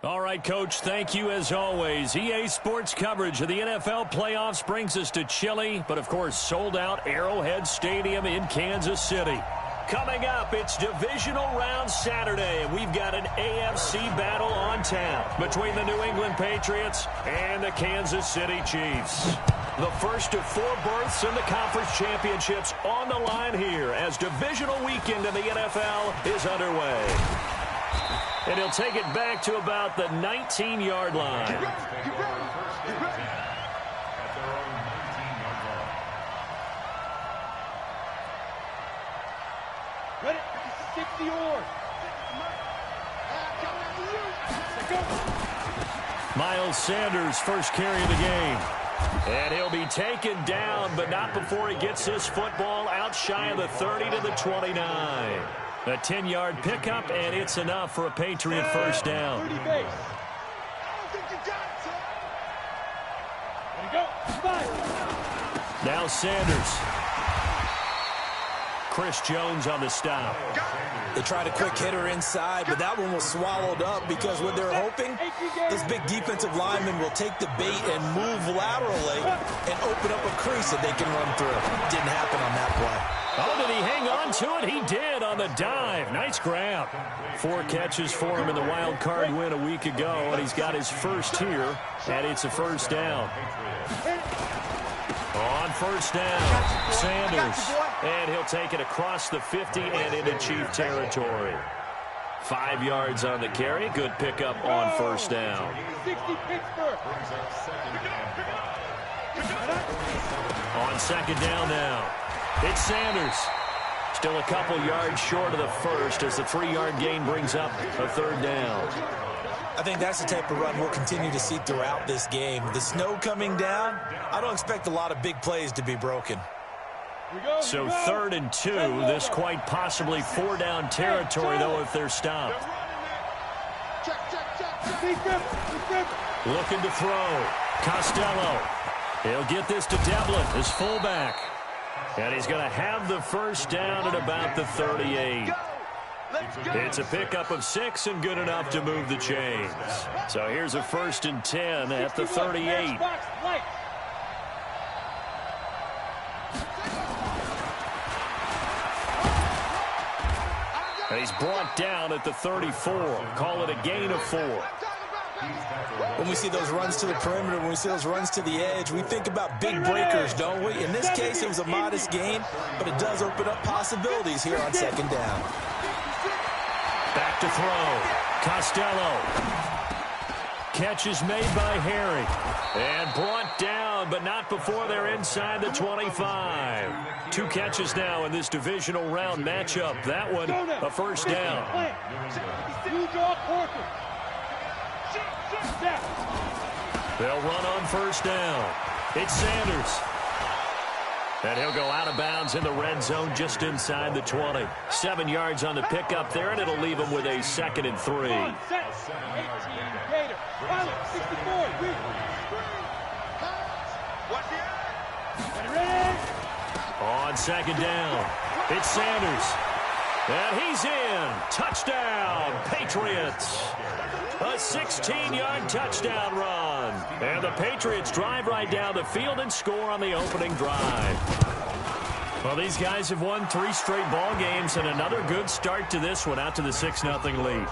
All right, Coach, thank you as always. EA Sports coverage of the NFL playoffs brings us to chilly, but of course sold-out Arrowhead Stadium in Kansas City. Coming up, it's Divisional Round Saturday, and we've got an AFC battle on tap between the New England Patriots and the Kansas City Chiefs. The first of 4 berths in the conference championships on the line here as Divisional weekend in the NFL is underway. And he'll take it back to about the 19-yard line. Ready? 60 or. Miles Sanders first carry of the game. And he'll be taken down, but not before he gets this football out shy of the 30 to the 29. A 10-yard pickup, and it's enough for a Patriot first down. 30 base. There you go. Now Sanders. Chris Jones on the stop. They tried a quick hitter inside, but that one was swallowed up because what they're hoping, this big defensive lineman will take the bait and move laterally and open up a crease that they can run through. Didn't happen on that play. Oh, did he hang on to it? He did on the dive. Nice grab. 4 catches for him in the wild card win a week ago, and he's got his first here, and it's a first down. On first down, Sanders, and he'll take it across the 50 and into Chief territory. 5 yards on the carry. Good pickup on first down. 60 Pittsburgh. On second down now, it's Sanders. Still a couple yards short of the first as the 3-yard gain brings up a third down. I think that's the type of run we'll continue to see throughout this game. The snow coming down, I don't expect a lot of big plays to be broken. So 3rd and 2, this quite possibly 4-down territory, though, if they're stopped. Looking to throw. Costello. He'll get this to Devlin, his fullback. And he's going to have the first down at about the 38. It's a pickup of 6 and good enough to move the chains. So here's a 1st and 10 at the 38. And he's brought down at the 34. Call it a gain of 4. When we see those runs to the perimeter, when we see those runs to the edge, we think about big breakers, don't we? In this case, it was a modest gain, but it does open up possibilities here on second down. Back to throw. Costello. Catch is made by Harry. And brought down, but not before they're inside the 25. 2 catches now in this divisional round matchup. That one, a first down. They'll run on first down. It's Sanders. And he'll go out of bounds in the red zone just inside the 20. 7 yards on the pickup there, and it'll leave him with a 2nd and 3. On second down, it's Sanders. And he's in. Touchdown, Patriots. A 16-yard touchdown run. And the Patriots drive right down the field and score on the opening drive. Well, these guys have won 3 straight ball games and another good start to this one out to the 6-0 lead.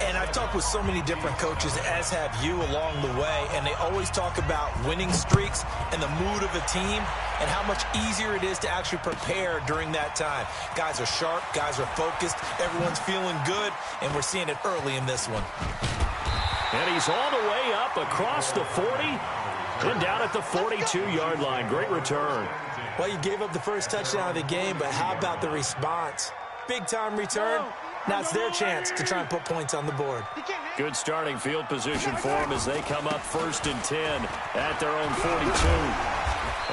And I've talked with so many different coaches, as have you along the way, and they always talk about winning streaks and the mood of a team and how much easier it is to actually prepare during that time. Guys are sharp, guys are focused, everyone's feeling good, and we're seeing it early in this one. And he's all the way up across the 40 and down at the 42-yard line. Great return. Well, you gave up the first touchdown of the game, but how about the response? Big-time return. Now it's their chance to try and put points on the board. Good starting field position for them as they come up 1st and 10 at their own 42.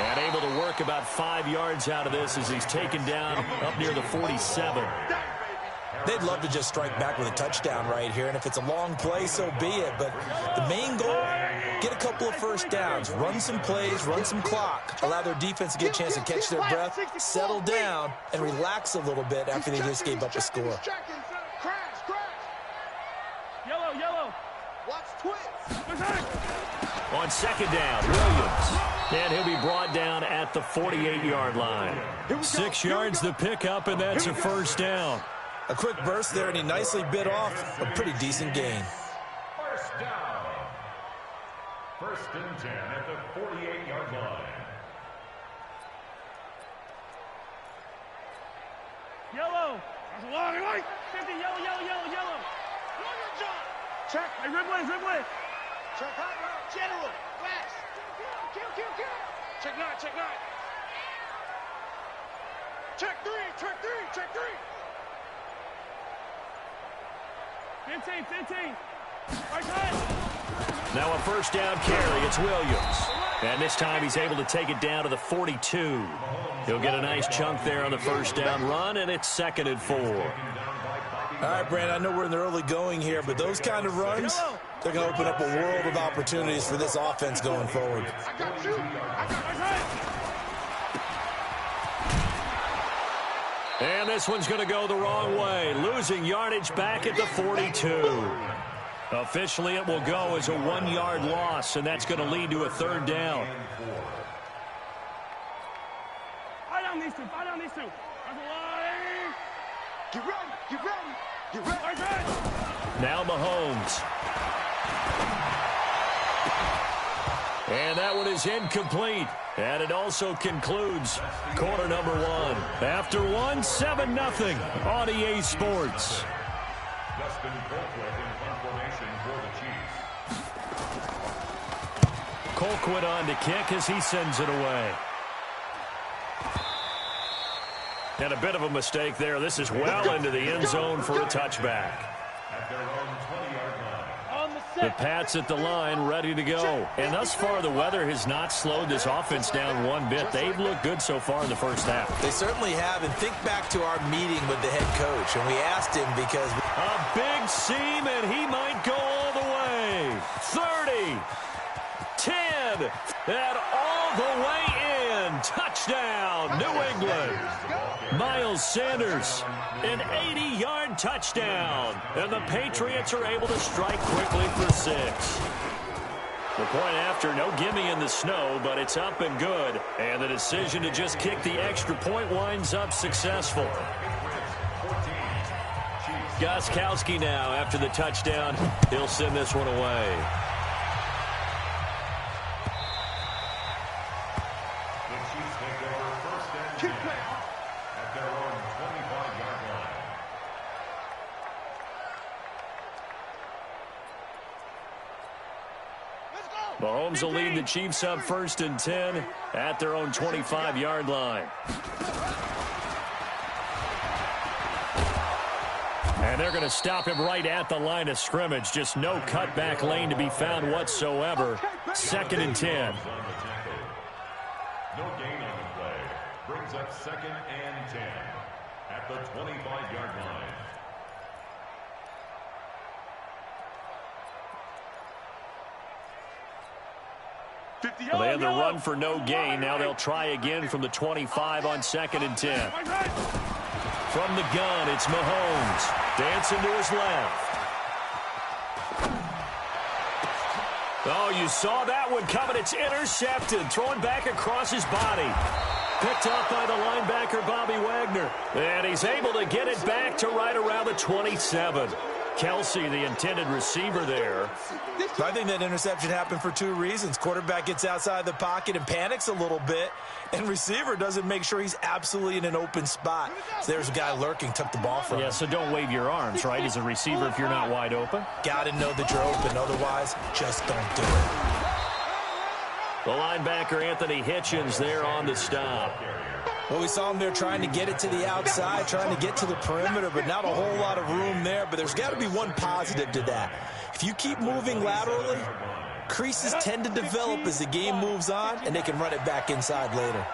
And able to work about 5 yards out of this as he's taken down up near the 47. They'd love to just strike back with a touchdown right here, and if it's a long play, so be it. But the main goal, get a couple of first downs, run some plays, run some clock, allow their defense to get a chance to catch their breath, settle down, and relax a little bit after they just gave up a score. Yellow. Watch twist. On second down, Williams. And he'll be brought down at the 48-yard line. 6 yards the pickup, and that's a first down. A quick burst there, and he nicely bit off a pretty decent gain. First down. First and 10 at the 48-yard line. Yellow. That's a long way. 50, yellow, yellow, yellow, yellow. Check. Hey, Ridley. Check hot route. General. West. Kill. Check 9. Check 3. 15. Right side. Now a first down carry. It's Williams. And this time he's able to take it down to the 42. He'll get a nice chunk there on the first down run, and it's 2nd and 4. All right, Brandon, I know we're in the early going here, but those kind of runs, they're going to open up a world of opportunities for this offense going forward. I got you. And this one's going to go the wrong way, losing yardage back at the 42. Officially, it will go as a 1-yard loss, and that's going to lead to a 3rd down. Fire down these two. That's a line. Get ready. Right side. Now Mahomes. And that one is incomplete. And it also concludes quarter number 1. After 1, 7-0 on EA Sports. Dustin Colquitt in front formation for the Chiefs. Colquitt on to kick as he sends it away. And a bit of a mistake there. This is well into the end zone for a touchback. At their own 20-yard line. On the The set. Pats at the line ready to go. And thus far, the weather has not slowed this offense down one bit. They've looked good so far in the first half. They certainly have, and think back to our meeting with the head coach, and we asked him because... A big seam, and he might go all the way. 30, 10, and all the way in. Touchdown, New England. Miles Sanders, an 80-yard touchdown. And the Patriots are able to strike quickly for 6. The point after, no gimme in the snow, but it's up and good. And the decision to just kick the extra point winds up successful. Gostkowski now after the touchdown. He'll send this one away. The Chiefs take over first and 10 at their own 25-yard line. Mahomes will lead the Chiefs up 1st and 10 at their own 25-yard line. And they're going to stop him right at the line of scrimmage. Just no cutback lane to be found whatsoever. 2nd and 10. No gain on the play. Brings up 2nd and 10 at the 25-yard line. Well, they had the run for no gain. Now they'll try again from the 25 on 2nd and 10. From the gun, it's Mahomes. Dancing to his left. Oh, you saw that one coming. It's intercepted. Thrown back across his body. Picked up by the linebacker, Bobby Wagner. And he's able to get it back to right around the 27. Kelsey, the intended receiver there. I think that interception happened for 2 reasons. Quarterback gets outside the pocket and panics a little bit, and receiver doesn't make sure he's absolutely in an open spot. So there's a guy lurking, took the ball from him. Yeah, so don't wave your arms, right, as a receiver if you're not wide open. Got to know that you're open. Otherwise, just don't do it. The linebacker, Anthony Hitchens, there on the stop. Well, we saw him there trying to get it to the outside, trying to get to the perimeter, but not a whole lot of room there. But there's got to be one positive to that. If you keep moving laterally, creases tend to develop as the game moves on, and they can run it back inside later.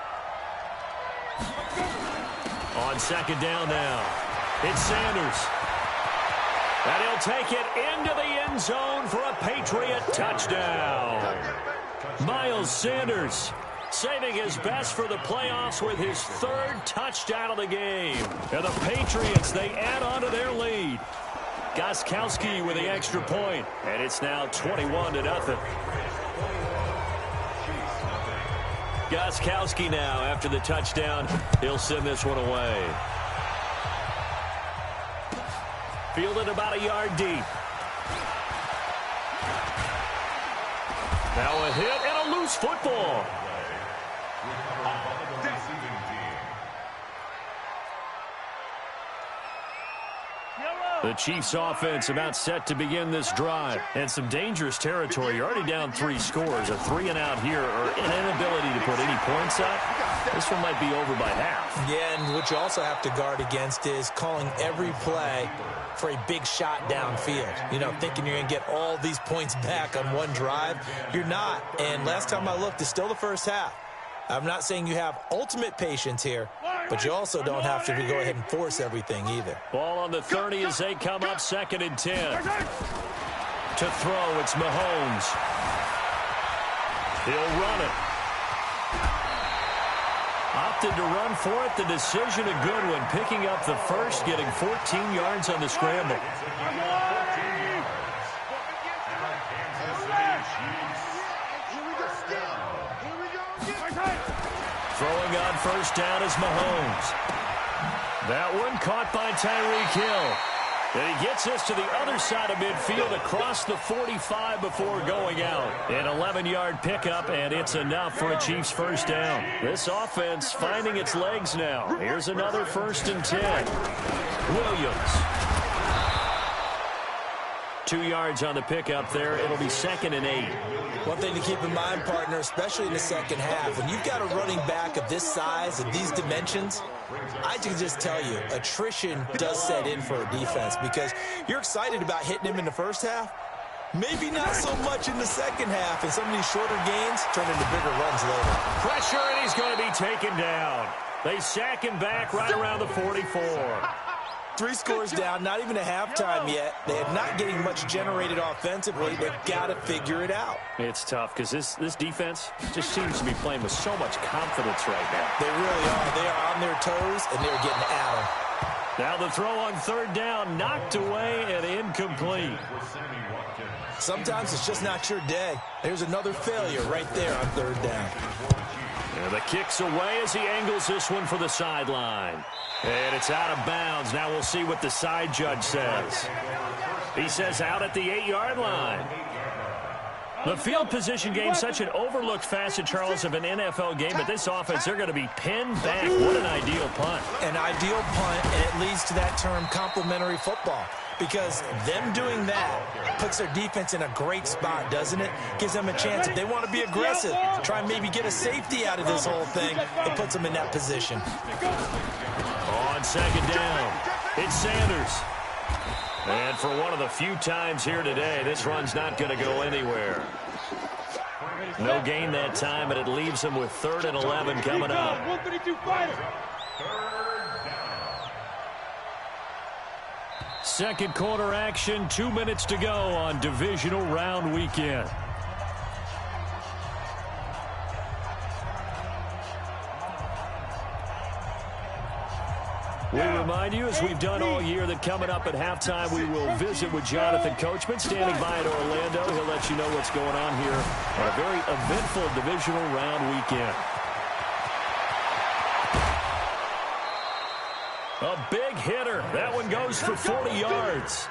On 2nd down now, it's Sanders. And he'll take it into the end zone for a Patriot touchdown. Miles Sanders saving his best for the playoffs with his 3rd touchdown of the game. And the Patriots, they add on to their lead. Gostkowski with the extra point, and it's now 21-0. Gostkowski now after the touchdown. He'll send this one away. Fielded about a yard deep. Now a hit and a loose football. The Chiefs offense about set to begin this drive. And some dangerous territory. You're already down 3 scores. A 3-and-out here or an inability to put any points up. This one might be over by half. Yeah, and what you also have to guard against is calling every play for a big shot downfield. You know, thinking you're going to get all these points back on one drive. You're not. And last time I looked, it's still the first half. I'm not saying you have ultimate patience here, but you also don't have to go ahead and force everything either. Ball on the 30 as they come up 2nd and 10. To throw, it's Mahomes. He'll run it. Opted to run for it. The decision a good one. Picking up the first, getting 14 yards on the scramble. Throwing on first down is Mahomes. That one caught by Tyreek Hill. And he gets us to the other side of midfield across the 45 before going out. An 11-yard pickup, and it's enough for a Chiefs first down. This offense finding its legs now. Here's another 1st and 10. Williams. 2 yards on the pickup there. It'll be 2nd and 8. One thing to keep in mind, partner, especially in the second half, when you've got a running back of this size, of these dimensions, I can just tell you, attrition does set in for a defense because you're excited about hitting him in the first half. Maybe not so much in the second half, and some of these shorter gains turn into bigger runs later. Pressure, and he's going to be taken down. They sack him back right around the 44. 3 scores down, not even a halftime yet. They're not getting much generated offensively. They've got to figure it out. It's tough because this defense just seems to be playing with so much confidence right now. They really are. They are on their toes, and they're getting at them. Now the throw on 3rd down, knocked away and incomplete. Sometimes it's just not your day. There's another failure right there on 3rd down. And the kick's away as he angles this one for the sideline. And it's out of bounds. Now we'll see what the side judge says. He says out at the 8-yard line. The field position game, such an overlooked facet, Charles, of an NFL game. But this offense, they're going to be pinned back. What an ideal punt. An ideal punt, and it leads to that term complementary football. Because them doing that puts their defense in a great spot, doesn't it? Gives them a chance. If they want to be aggressive, try and maybe get a safety out of this whole thing, it puts them in that position. On 2nd down, it's Sanders. And for one of the few times here today, this run's not going to go anywhere. No gain that time, and it leaves them with 3rd and 11 coming up. 132 fighter. Second quarter action, 2 minutes to go on divisional round weekend. We remind you, as we've done all year, that coming up at halftime, we will visit with Jonathan Coachman, standing by in Orlando. He'll let you know what's going on here on a very eventful divisional round weekend. A big hitter. That one goes for 40 yards.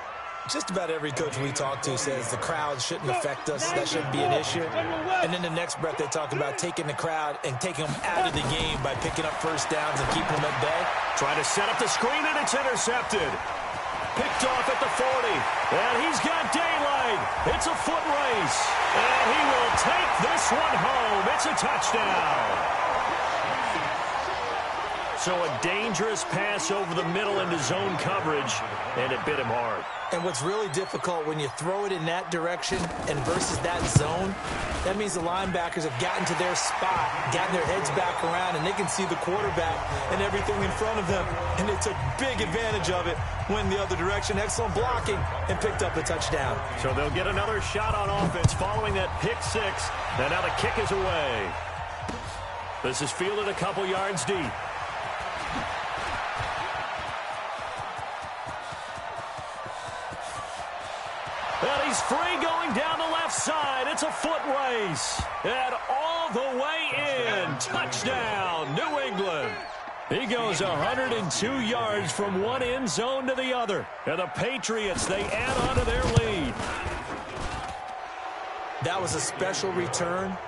Just about every coach we talk to says the crowd shouldn't affect us. That shouldn't be an issue. And then the next breath they talk about taking the crowd and taking them out of the game by picking up first downs and keeping them at bay. Trying to set up the screen, and it's intercepted. Picked off at the 40. And he's got daylight. It's a foot race. And he will take this one home. It's a touchdown. So a dangerous pass over the middle into zone coverage, and it bit him hard. And what's really difficult when you throw it in that direction and versus that zone, that means the linebackers have gotten to their spot, gotten their heads back around, and they can see the quarterback and everything in front of them. And they took big advantage of it, went the other direction, excellent blocking, and picked up a touchdown. So they'll get another shot on offense following that pick six. And now the kick is away. This is fielded a couple yards deep. He's free going down the left side. It's a foot race. And all the way in. Touchdown, New England. He goes 102 yards from one end zone to the other. And the Patriots, they add on to their lead. That was a special return,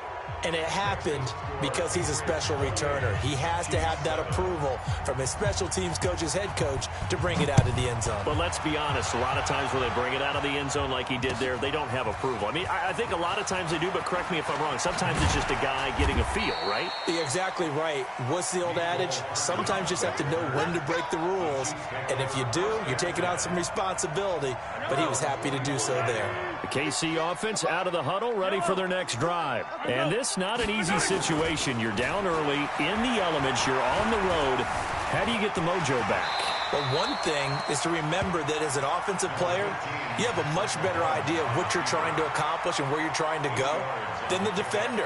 and it happened because he's a special returner. He has to have that approval from his special teams coach's head coach to bring it out of the end zone. But let's be honest, a lot of times when they bring it out of the end zone like he did there, they don't have approval. I mean, I think a lot of times they do, but correct me if I'm wrong. Sometimes it's just a guy getting a feel, right? You're exactly right. What's the old adage? Sometimes you just have to know when to break the rules, and if you do, you're taking on some responsibility, but he was happy to do so there. The KC offense out of the huddle, ready for their next drive. And this not an easy situation. You're down early, in the elements, you're on the road. How do you get the mojo back? Well, one thing is to remember that as an offensive player, you have a much better idea of what you're trying to accomplish and where you're trying to go than the defender.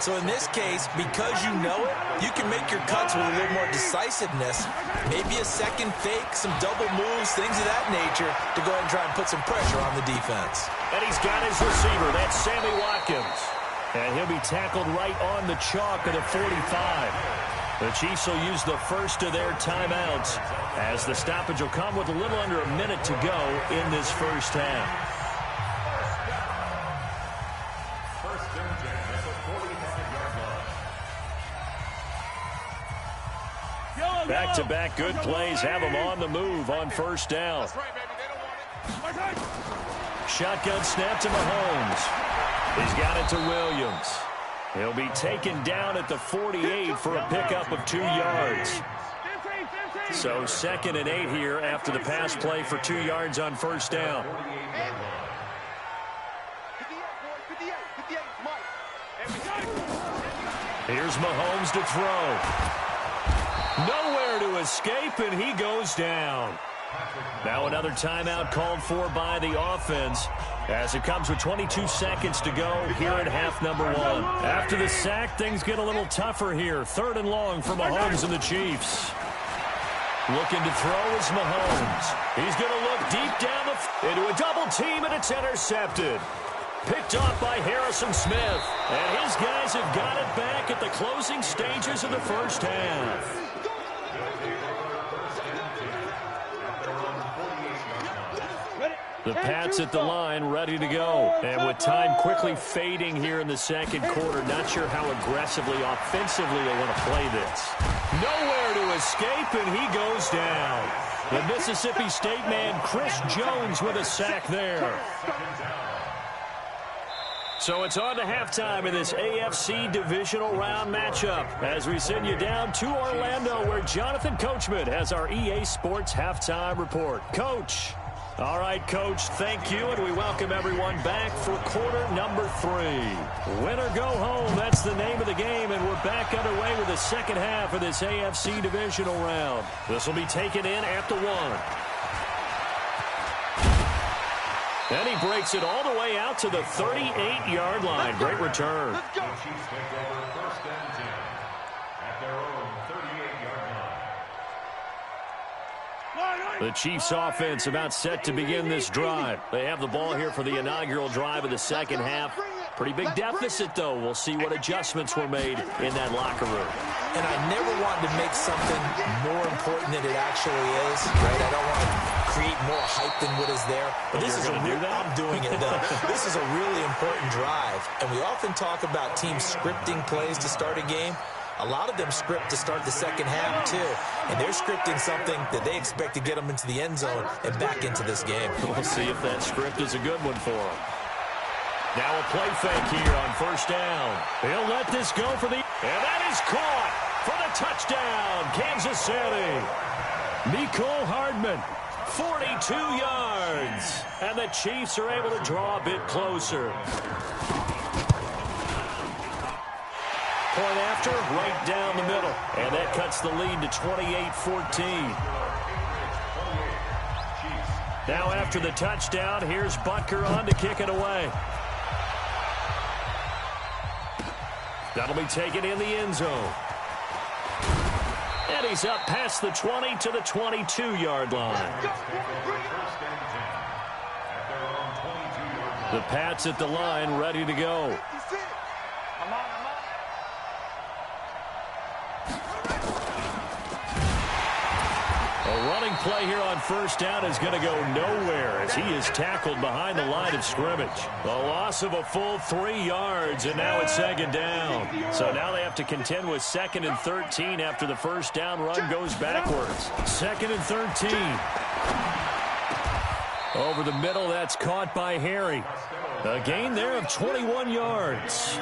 So in this case, because you know it, you can make your cuts with a little more decisiveness, maybe a second fake, some double moves, things of that nature, to go ahead and try and put some pressure on the defense. And he's got his receiver. That's Sammy Watkins. And he'll be tackled right on the chalk of the 45. The Chiefs will use the first of their timeouts as the stoppage will come with a little under a minute to go in this first half. First and 10 at the 45-yard line. Back-to-back good plays have him on the move on first down. Shotgun snap to Mahomes. He's got it to Williams. He'll be taken down at the 48 for a pickup of 2 yards. So 2nd and 8 here after the pass play for 2 yards on first down. Here's Mahomes to throw. Nowhere to escape, and he goes down. Now another timeout called for by the offense as it comes with 22 seconds to go here at half number 1. After the sack, things get a little tougher here. 3rd and long for Mahomes and the Chiefs. Looking to throw is Mahomes. He's going to look deep down into a double team, and it's intercepted. Picked off by Harrison Smith. And his guys have got it back at the closing stages of the first half. The Pats at the line, ready to go. And with time quickly fading here in the second quarter, not sure how aggressively, offensively they want to play this. Nowhere to escape, and he goes down. The Mississippi State man, Chris Jones, with a sack there. So it's on to halftime in this AFC Divisional Round matchup as we send you down to Orlando where Jonathan Coachman has our EA Sports Halftime Report. Coach. All right, Coach, thank you, and we welcome everyone back for quarter number 3. Win or go home, that's the name of the game, and we're back underway with the second half of this AFC Divisional Round. This will be taken in at the 1. And he breaks it all the way out to the 38-yard line. Great return. The Chiefs take over first and 10 at their own 38-yard line. The Chiefs offense about set to begin this drive. They have the ball here for the inaugural drive of the second half. Pretty big deficit, though. We'll see what adjustments were made in that locker room. And I never wanted to make something more important than it actually is, right? I don't want to create more hype than what is there. But this is I'm doing it, though. This is a really important drive. And we often talk about teams scripting plays to start a game. A lot of them script to start the second half, too. And they're scripting something that they expect to get them into the end zone and back into this game. We'll see if that script is a good one for them. Now a play fake here on first down. He'll let this go for the... And that is caught for the touchdown, Kansas City. Mecole Hardman, 42 yards. And the Chiefs are able to draw a bit closer. Point after, right down the middle. And that cuts the lead to 28-14. Now after the touchdown, here's Butker on to kick it away. That'll be taken in the end zone. And he's up past the 20 to the 22-yard line. The Pats at the line, ready to go. A running play here on first down is going to go nowhere as he is tackled behind the line of scrimmage. A loss of a full 3 yards, and now it's second down. So now they have to contend with 2nd and 13 after the first down run goes backwards. 2nd and 13. Over the middle, that's caught by Harry. A gain there of 21 yards.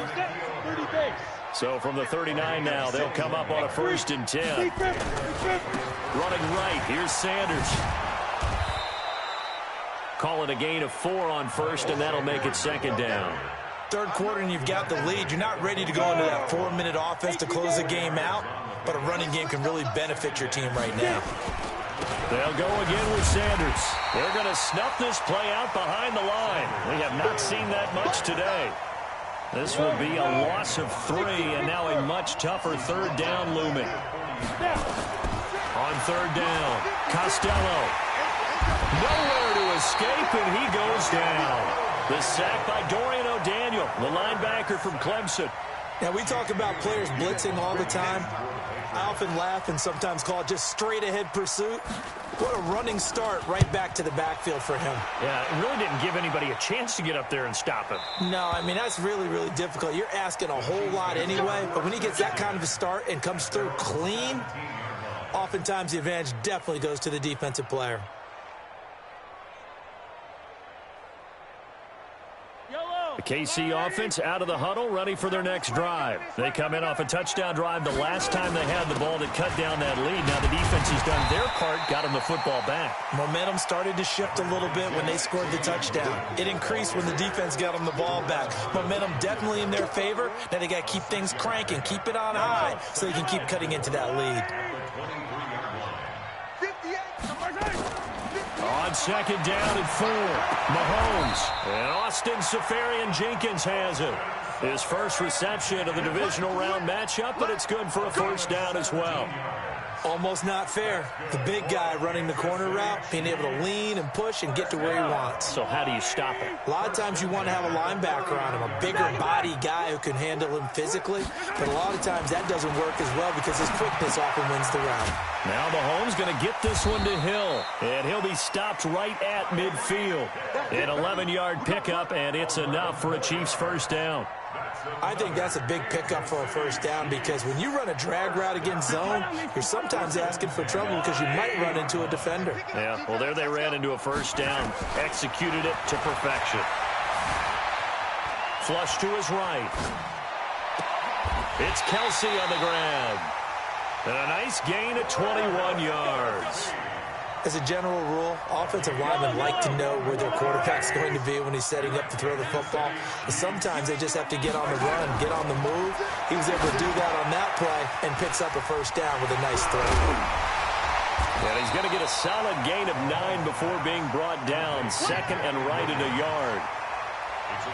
So from the 39 now, they'll come up on a 1st and 10. Running right, here's Sanders. Call it a gain of 4 on 1st, and that'll make it 2nd down. 3rd quarter and you've got the lead. You're not ready to go into that 4-minute offense to close the game out, but a running game can really benefit your team right now. They'll go again with Sanders. They're going to snuff this play out behind the line. We have not seen that much today. This will be a loss of 3, and now a much tougher 3rd down looming. On 3rd down, Costello. Nowhere to escape, and he goes down. The sack by Dorian O'Daniel, the linebacker from Clemson. Now, we talk about players blitzing all the time. I often laugh and sometimes call it just straight-ahead pursuit. What a running start right back to the backfield for him. Yeah, it really didn't give anybody a chance to get up there and stop him. No, I mean, that's really, really difficult. You're asking a whole lot anyway, but when he gets that kind of a start and comes through clean, oftentimes the advantage definitely goes to the defensive player. The KC offense out of the huddle, ready for their next drive. They come in off a touchdown drive the last time they had the ball that cut down that lead. Now the defense has done their part, got them the football back. Momentum started to shift a little bit when they scored the touchdown. It increased when the defense got them the ball back. Momentum definitely in their favor. Now they got to keep things cranking, keep it on high so they can keep cutting into that lead. On 2nd down and 4, Mahomes. And Austin Seferian-Jenkins has it. His first reception of the divisional round matchup, but it's good for a 1st down as well. Almost not fair. The big guy running the corner route, being able to lean and push and get to where he wants. So how do you stop it? A lot of times you want to have a linebacker on him, a bigger body guy who can handle him physically. But a lot of times that doesn't work as well because his quickness often wins the route. Now Mahomes going to get this one to Hill. And he'll be stopped right at midfield. An 11-yard pickup, and it's enough for a Chiefs 1st down. I think that's a big pickup for a 1st down because when you run a drag route against zone, you're sometimes asking for trouble because you might run into a defender. Yeah, well, there they ran into a 1st down. Executed it to perfection. Flush to his right. It's Kelsey on the grab. And a nice gain of 21 yards. As a general rule, offensive linemen like to know where their quarterback's going to be when he's setting up to throw the football. But sometimes they just have to get on the run, get on the move. He was able to do that on that play and picks up a 1st down with a nice throw. And he's going to get a solid gain of 9 before being brought down. 2nd and right at a yard.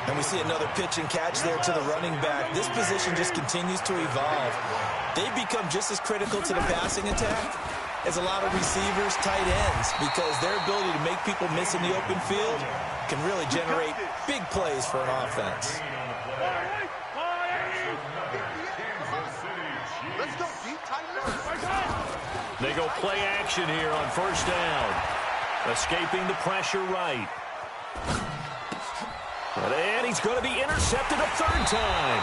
And we see another pitch and catch there to the running back. This position just continues to evolve. They become just as critical to the passing attack as a lot of receivers, tight ends, because their ability to make people miss in the open field can really generate big plays for an offense. They go play action here on 1st down. Escaping the pressure right. And he's going to be intercepted a 3rd time.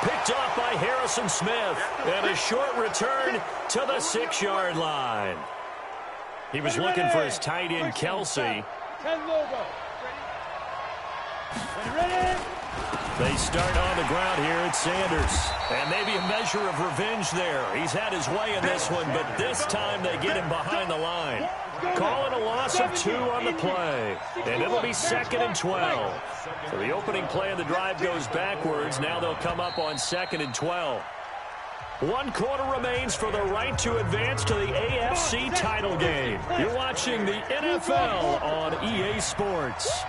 Picked off by Harrison Smith. And a short return to the 6-yard line. He was looking for his tight end, Kelsey. 10 logo. Ready? They start on the ground here at Sanders. And maybe a measure of revenge there. He's had his way in this one, but this time they get him behind the line. Calling a loss of 2 on the play. And it'll be 2nd and 12. So the opening play of the drive goes backwards. Now they'll come up on 2nd and 12. 1 quarter remains for the right to advance to the AFC title game. You're watching the NFL on EA Sports.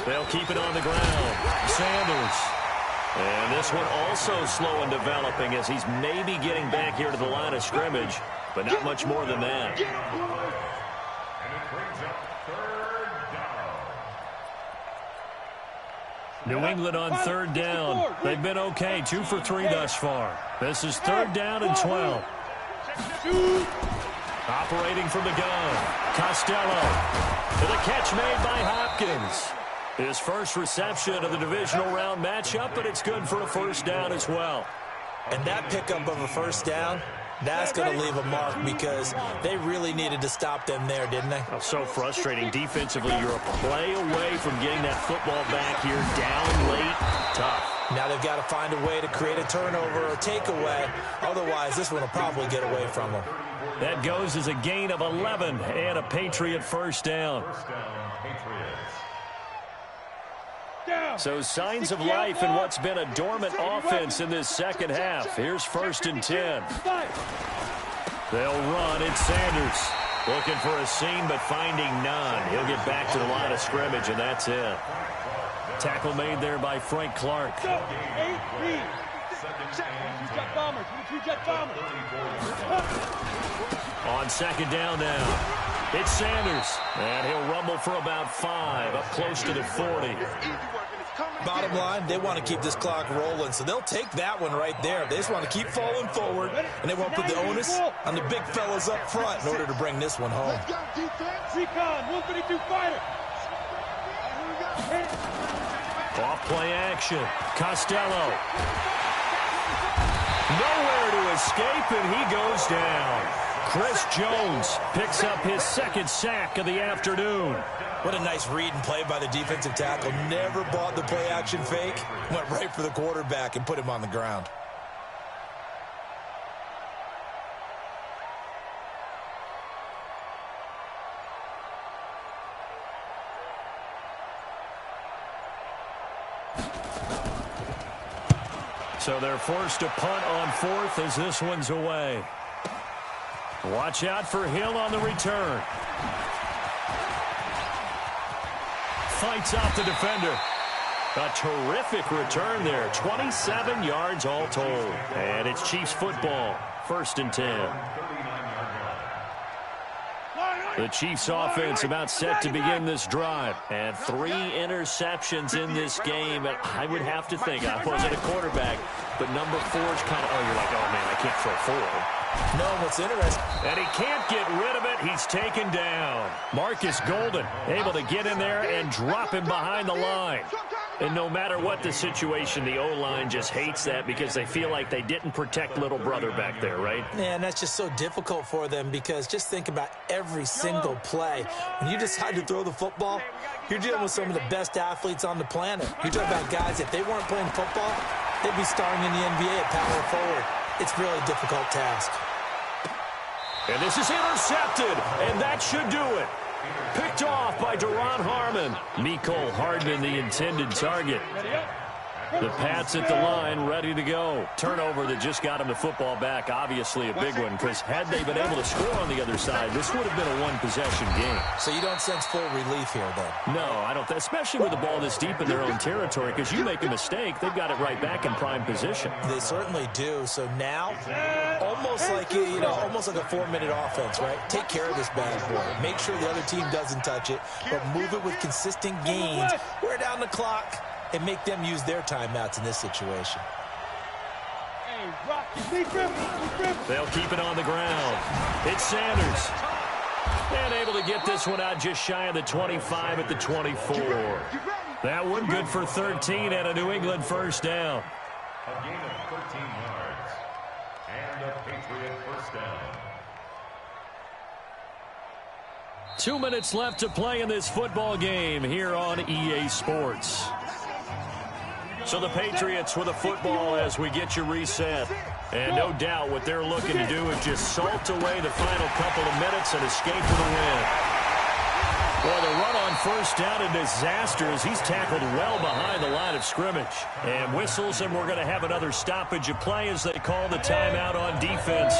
They'll keep it on the ground. Sanders. And this one also slow in developing as he's maybe getting back here to the line of scrimmage, but not much more than that. New England on third down. They've been okay, 2 for 3 thus far. This is third down and 12. Operating from the gun, Costello. With a catch made by Hopkins. His first reception of the divisional round matchup, but it's good for a first down as well. And that pickup of a first down, that's going to leave a mark because they really needed to stop them there, didn't they? Oh, so frustrating. Defensively, you're a play away from getting that football back here. Down late, tough. Now they've got to find a way to create a turnover or takeaway. Otherwise, this one will probably get away from them. That goes as a gain of 11 and a Patriot first down. So signs of life in what's been a dormant offense in this second half. Here's 1st and 10. They'll run. It's Sanders. Looking for a seam, but finding none. He'll get back to the line of scrimmage, and that's it. Tackle made there by Frank Clark. On second down now. It's Sanders, and he'll rumble for about 5, up close to the 40. Bottom line, they want to keep this clock rolling, so they'll take that one right there. They just want to keep falling forward, and they won't put the onus on the big fellas up front in order to bring this one home. Recon, 152 fighter. Off play action. Costello. Nowhere to escape, and he goes down. Chris Jones picks up his 2nd sack of the afternoon. What a nice read and play by the defensive tackle. Never bought the play action fake. Went right for the quarterback and put him on the ground. So they're forced to punt on 4th as this one's away. Watch out for Hill on the return. Fights out the defender. A terrific return there. 27 yards all told. And it's Chiefs football. 1st and 10. The Chiefs offense about set to begin this drive. And 3 interceptions in this game. And I would have to think, I wasn't a quarterback, but number 4 is kind of, you're like, oh man, I can't throw 4. No, what's interesting. And he can't get rid of it. He's taken down. Marcus Golden able to get in there and drop him behind the line. And no matter what the situation, the O-line just hates that because they feel like they didn't protect little brother back there, right? Yeah, and that's just so difficult for them because just think about every single play. When you decide to throw the football, you're dealing with some of the best athletes on the planet. You're talking about guys, if they weren't playing football, they'd be starring in the NBA at power forward. It's a really difficult task. And this is intercepted, and that should do it. Picked off by Deron Harmon. Mecole Hardman, the intended target. The Pats at the line, ready to go. Turnover that just got him the football back, obviously a big one, because had they been able to score on the other side, this would have been a one-possession game. So you don't sense full relief here, then? No, I don't, especially with the ball this deep in their own territory, because you make a mistake, they've got it right back in prime position. They certainly do. So now, almost like almost like a 4-minute offense, right? Take care of this bad boy. Make sure the other team doesn't touch it, but move it with consistent gains. Wear down the clock and make them use their timeouts in this situation. They'll keep it on the ground. It's Sanders. And able to get this one out just shy of the 25 at the 24. That one good for 13 and a New England first down. A gain of 13 yards. And a Patriot first down. 2 minutes left to play in this football game here on EA Sports. So the Patriots with a football as we get you reset. And no doubt what they're looking to do is just salt away the final couple of minutes and escape with a win. Boy, the run on first down a disaster as he's tackled well behind the line of scrimmage. And whistles, and we're going to have another stoppage of play as they call the timeout on defense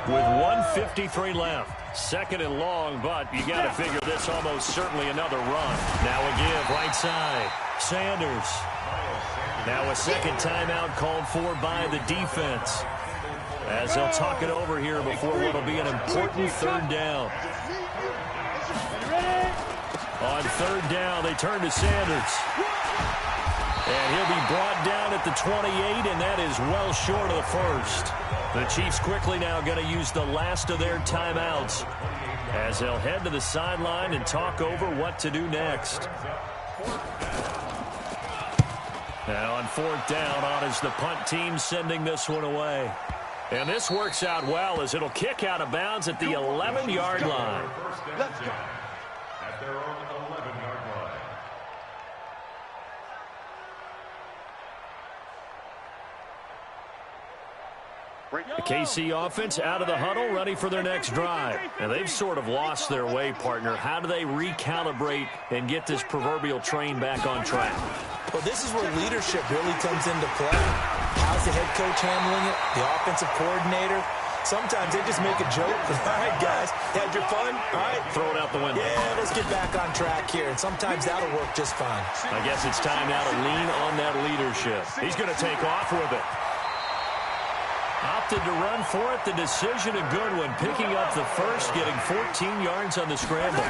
with 1:53 left. 2nd and long, but you got to figure this almost certainly another run. Now a give right side. Sanders. Now a second timeout called for by the defense as they'll talk it over here before what will be an important 3rd down. On 3rd down, they turn to Sanders. And he'll be brought down at the 28, and that is well short of the first. The Chiefs quickly now going to use the last of their timeouts as they'll head to the sideline and talk over what to do next. Now on fourth down, on is the punt team sending this one away. And this works out well as it'll kick out of bounds at the 11-yard line. Let's go. At their own 11-yard line. The KC offense out of the huddle, ready for their next drive. And they've sort of lost their way, partner. How do they recalibrate and get this proverbial train back on track? Well, this is where leadership really comes into play. How's the head coach handling it? The offensive coordinator? Sometimes they just make a joke. All right, guys, had your fun? All right. Throw it out the window. Yeah, let's get back on track here. And sometimes that'll work just fine. I guess it's time now to lean on that leadership. He's going to take off with it. Opted to run for it. The decision a good one. Picking up the first, getting 14 yards on the scramble.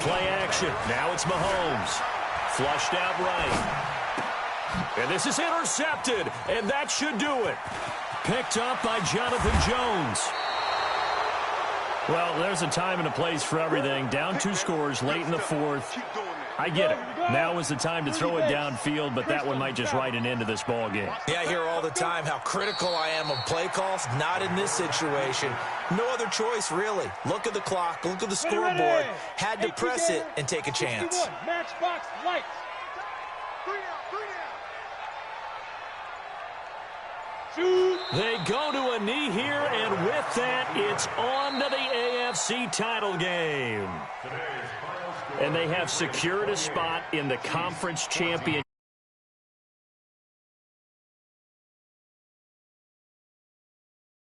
Play action. Now it's Mahomes. Flushed out right. And this is intercepted. And that should do it. Picked up by Jonathan Jones. Well, there's a time and a place for everything. Down 2 scores late in the fourth. I get it. Now is the time to throw it downfield, but that one might just write an end to this ball game. Yeah, I hear all the time how critical I am of play calls. Not in this situation. No other choice, really. Look at the clock. Look at the scoreboard. Had to press it and take a chance. Matchbox lights. They go to a knee here, and with that, it's on to the AFC title game. And they have secured a spot in the conference championship.